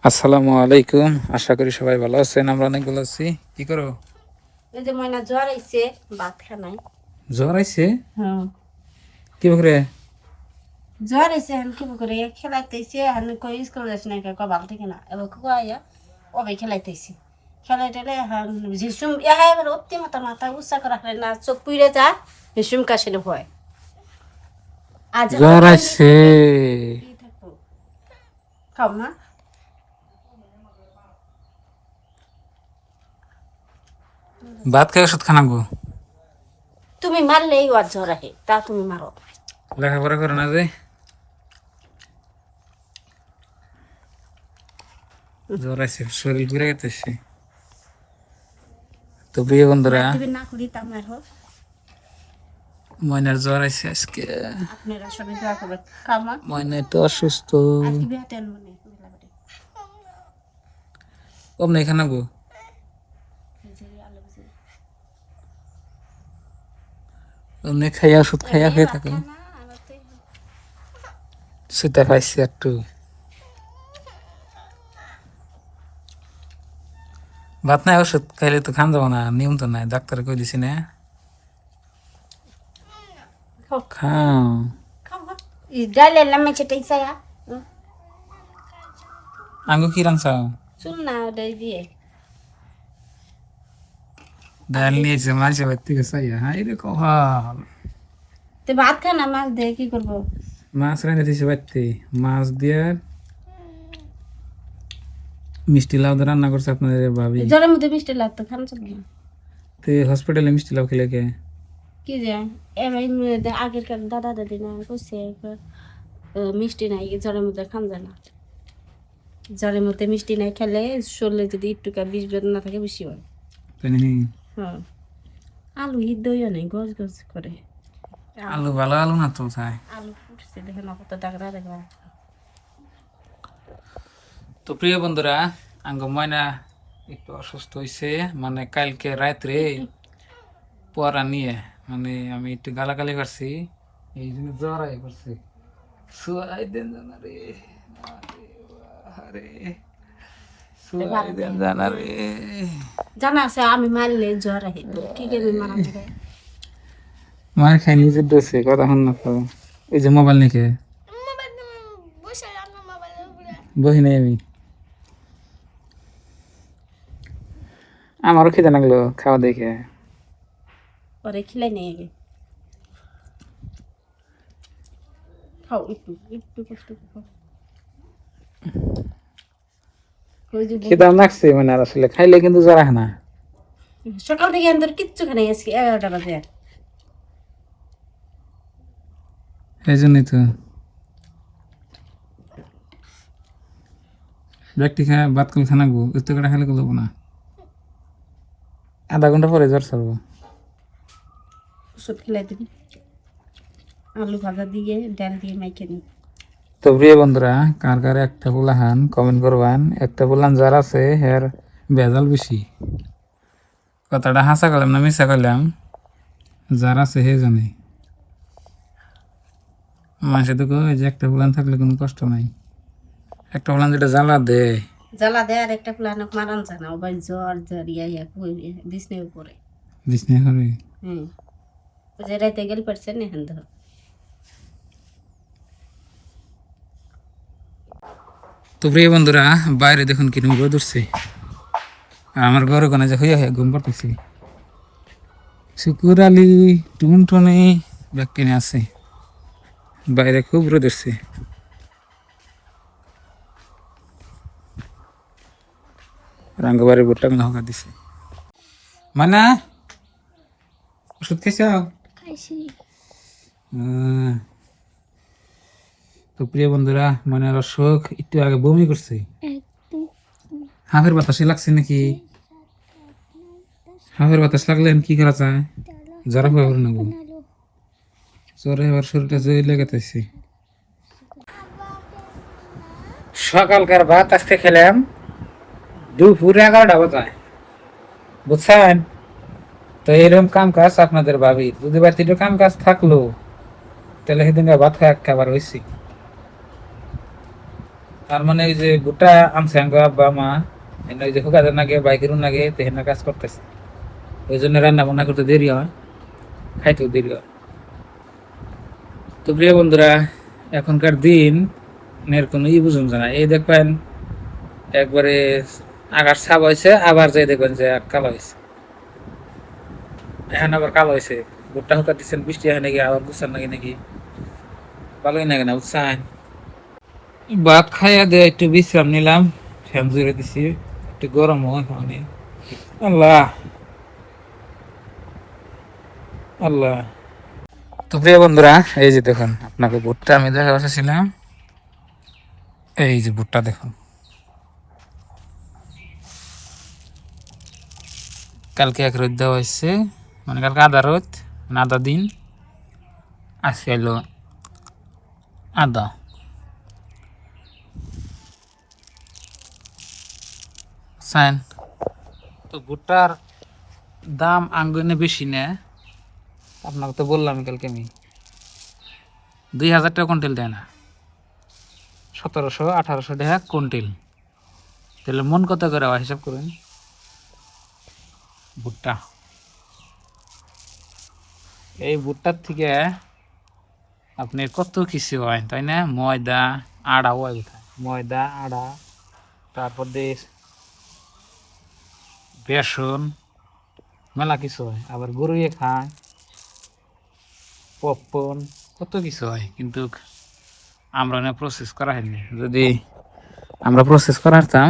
আসসালামু আলাইকুম। আশা করি সবাই ভালো আছেন। আমরা অনেক ভালো আছি। কি করো? এই যে ময়না জ্বর আইছে, ভাত খানাই। জ্বর আইছে? হ্যাঁ, কি করে? জ্বর আইছে এখন কি করে খেলাইতেছে। এখন কই স্কুল যাস না কে ভালো থেকে না, এবার কুয়াইয়া ওবে খেলাইতেছি। খেলাইতেলে এখন ঝিসুম এবার অতি মাথা মাথা উচ্চা করা হয় না, চোখ পুইরে যা ঝিসুম কাশিনে হয়। আজ জ্বর আইছে? কি থাকবো খাও না। ভাত খাই ওষুধ খানাবো। তুমি মারলেই ওর জ্বর আহে, তা তুমি মারো। লেখাপড়া করে না যে জ্বর আইছে, শরীর ঘুরে গেছে। তো প্রিয় বন্ধুরা, তুমি না করি তা মার হোক। ময়নার জ্বর আইছে আজকে। আপনারা সবাই দোয়া করবেন। খাও মা, ময়না তো অসুস্থ। আজকে বিয়াতে মনে অমনি খানাবো। অমনি খাইয়া ওষুধ খাইয়া হয়ে থাকে। সেটা খাইছি একটু। ভাত নাই, ওষুধ খাইলে তো খান যাবো না, নিয়ম তো নাই, ডাক্তারে কই দিছি না। খাও। ডালে লামে চেটাই সায়া আঙ্গু কি রাংসাও? চুল না ওটাই দিয়ে ডাল নিয়েছে মাঝে বাড়ি থেকে চাইয়া, হাই রে কপাল। তো ভাত খা না, মাছ দিয়ে কি করবো? মাছ রান্না দিয়েছে বাড়িতে, মাছ দিয়ে মিষ্টি লাউ দিয়ে রান্না করছে আপনাদের ভাবি। জ্বরের মধ্যে মিষ্টি লাগতো, খান চল না। তো হসপিটালে মিষ্টি লাউ খেলে কে? কি যে এবার আগেরকার দাদা দাদি না কইছে একবার, মিষ্টি নাই জ্বরের মধ্যে খান যায় না। জ্বরের মধ্যে মিষ্টি নাই খেলে শরীরে যদি একটুকা বিষ বেদনা থাকে বেশি হয়। তাই নাকি? হ্যাঁ, আলু হিদ্ধইও নেই, গজ গজ করে। আলু ভালো আলু না তো তাই। আলু ফুটছে দেখে না কত দাগড়া দাগড়া। তো প্রিয় বন্ধুরা, আঙ্গ ময়না একটু অসুস্থ হয়েছে, মানে কালকে রাত্রে পড়া নিয়ে, মানে আমি একটু গালাগালি করছি, এই জন্য জ্বর আই করছে। শুয়াই দেন জানা রে, আরে শুয়াই দেন জানা রে। জানা আছে আমি মারলে জ্বর আহে, কি করে মারা যাবে? মার খাই নিজের দোষে, কথা হন না তো। এই যে মোবাইল নিকে বহি নাই আমি। আমারও খিদে লাগলো খাওয়া দেখে। পরে খিলাই নেই আগে, খাও একটু একটু কষ্ট করে খাও। ওই যে খিদাও লাগছে মানে, আর আসলে খাইলে কিন্তু জ্বর আহে না। সকাল থেকে আমাদের কিচ্ছু খাই আজকে 11টা বাজে। এই জন্যই তো ব্যক্তি খায় ভাত কল খানাবো, এত করে খেলে করবো না। আধা ঘন্টা পরে জ্বর ছাড়বো। ওষুধ খেলাই দিবি, আলু ভাজা দিয়ে ডাল দিয়ে মাইকে নি। তো প্রিয় বন্ধুরা, কার কার একটা পোলাহান কমেন্ট করবেন। একটা পোলাহান যার আছে হের ভেজাল বেশি। কথাটা হাসা করলাম না মিশা করলাম, যার আছে হে জানে। মানুষের তো কয় যে একটা পোলাহান থাকলে কোনো কষ্ট নাই, একটা পোলাহান যেটা জ্বালা দেয়। জ্বালা দেয় আর একটা প্লানক মারান জানা ও ভাই জ্বর জ্বর ইয়া বিছনে উপরে। বিছনা করে হুম, ওই যে রাইতে গেল পারছে না হেন ধর। তো প্রিয় বন্ধুরা, বাইরে দেখুন কিরম রোদ উঠছে, আর আমার ঘরে কোনে যে হইয়া হইয়া ঘুম পাড়তেছি। শুকুর আলী টুনটুনি ব্যক্তি আছে, বাইরে খুব রোদ উঠছে। রাঙ্গবাড়ির বোটটা হকা দিছে। মানে ওষুধ খাইছ? তো প্রিয় বন্ধুরা, মনের অসুখ, একটু আগে বমি করছে। হাফের বাতাসে লাগছে নাকি? হাফের বাতাস লাগলে কি করা যায়? জ্বর হবে নেব, জ্বরে এবার শরীরটা জয় লেগেতেছে। সকালকার ভাত আজকে খেলাম দুপুরে 11টা বাজায়, বুঝছেন? তো এরকম কাম কাজ আপনাদের ভাবি যদি বাড়িতে কাম কাজ থাকলো, তাহলে সেদিন ভাত খাওয়া খাবার হয়েছি। আর মানে ওই যে ভুট্টা আনছে আঙ্গ আব্বা মা এনে ওই যে হুকাদের নাগে বাইকের নাগে তেহেনা কাজ করতেছে, ওই জন্য রান্না বান্না করতে দেরি হয়, খাইতেও দেরি হয়। তো প্রিয় বন্ধুরা, এখনকার দিন এর কোনো বুঝুন না, এই দেখবেন একবারে আকাশ ছাপ হয়েছে, আবার যাই দেখবেন যে কালো হয়েছে, এখন আবার কালো হয়েছে। ভুট্টা হুকা দিচ্ছেন, বৃষ্টি হয় নাকি আবার বুঝছেন নাকি নাকি ভালোই লাগে না বুঝছেন। ভাত খাইয়া দিয়ে একটু বিশ্রাম নিলাম, ফ্যান জুড়ে দিছি, একটু গরম হয় মানে। আল্লাহ আল্লাহ। তো প্রিয় বন্ধুরা, এই যে দেখুন আপনাকে ভুট্টা আমি দেখা বসেছিলাম, এই যে ভুট্টা দেখুন, কালকে এক রোদ দেওয়া হয়েছে, মানে কালকে আধা রোদ, মানে আধা দিন, আজকে এলো আধা। সাইন। তো ভুট্টার দাম আঙ্গুনে বেশি না, আপনাকে তো বললাম কালকে আমি 2000 টাকা কুইন্টাল দেয় না, 1700-1800 টাকা কুইন্টাল। তাহলে মন কত করে হয় হিসাব করুন। ভুট্টা, এই ভুট্টার থেকে আপনার কত কিছু হয় তাই না, ময়দা আড়া হয় কোথায়, ময়দা আড়া, তারপর দিয়ে বেসন, মেলা কিছু হয়, আবার গরুয়ে খায়, পপকর্ন, কত কিছু হয়, কিন্তু আমরা না প্রসেস করা হয়নি। যদি আমরা প্রসেস করা হতাম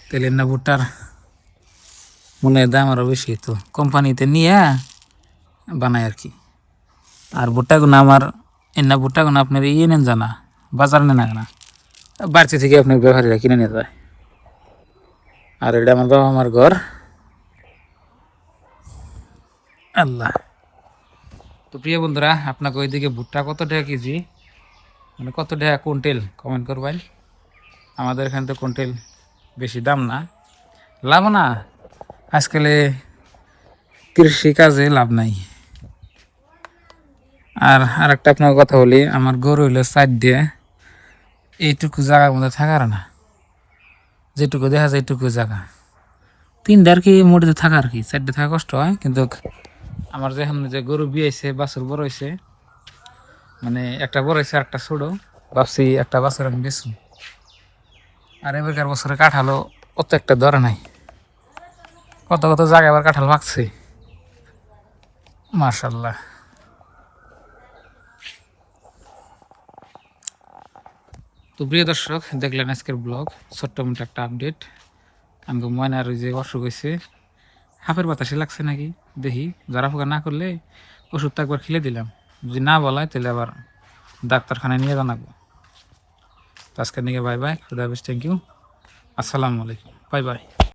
তাহলে না ভুট্টার মনে হয় দাম আরও বেশি হতো, কোম্পানিতে নিয়ে বানায় আর কি। আর ভুট্টাগুলো আমার এনা ভুট্টাগুলো আপনার ইয়ে নেন জানা, বাজার নেন না, বাড়তি থেকে আপনার ব্যবহারীরা কিনে নিয়ে যায়। আর এটা আমার বাবা আমার ঘর। আল্লাহ। তো প্রিয় বন্ধুরা, আপনাকে ওইদিকে ভুট্টা কত টাকা কেজি, মানে কত টাকা কুইন্টাল কমেন্ট করবেন। আমাদের এখানে তো কুইন্টাল বেশি দাম না, লাভ না, আজকালে কৃষি কাজে লাভ নাই। আর আরেকটা আপনার কথা বলি, আমার গরু হইলো সাইড দিয়ে, এইটুকু জায়গার মধ্যে থাকার না, যেটুকু দেখা যায় এইটুকু জায়গা, তিনটা আর কি মোটিতে থাকা আর কি, সাইডে থাকা কষ্ট হয়। কিন্তু আমার যেখানে যে গরু বিয়েছে, বাছুর বড় হয়েছে, মানে একটা বড় হয়েছে একটা ছোট, ভাবছি একটা বাছুর আমি বেশি। আর এবারকার বছরে কাঁঠালও অত একটা ধরে নাই, কত কত জায়গায় আবার কাঁঠাল পাকছে, মাশাল্লাহ। তো প্রিয় দর্শক, দেখলেন আজকের ব্লগ, ছোট্ট মোটো একটা আপডেট। আমাকে ময়নার ওই যে অসুখ হয়েছে, হাফের বাতাসে লাগছে নাকি দেখি, যারা ফোকা না করলে ওষুধ তো একবার খেলে দিলাম, যদি না বলায় তাহলে আবার ডাক্তারখানায় নিয়ে জানাবো। তো আজকের নিয়ে বাই বাই, খুদা হাফেজ, থ্যাংক ইউ, আসসালামু আলাইকুম, বাই বাই।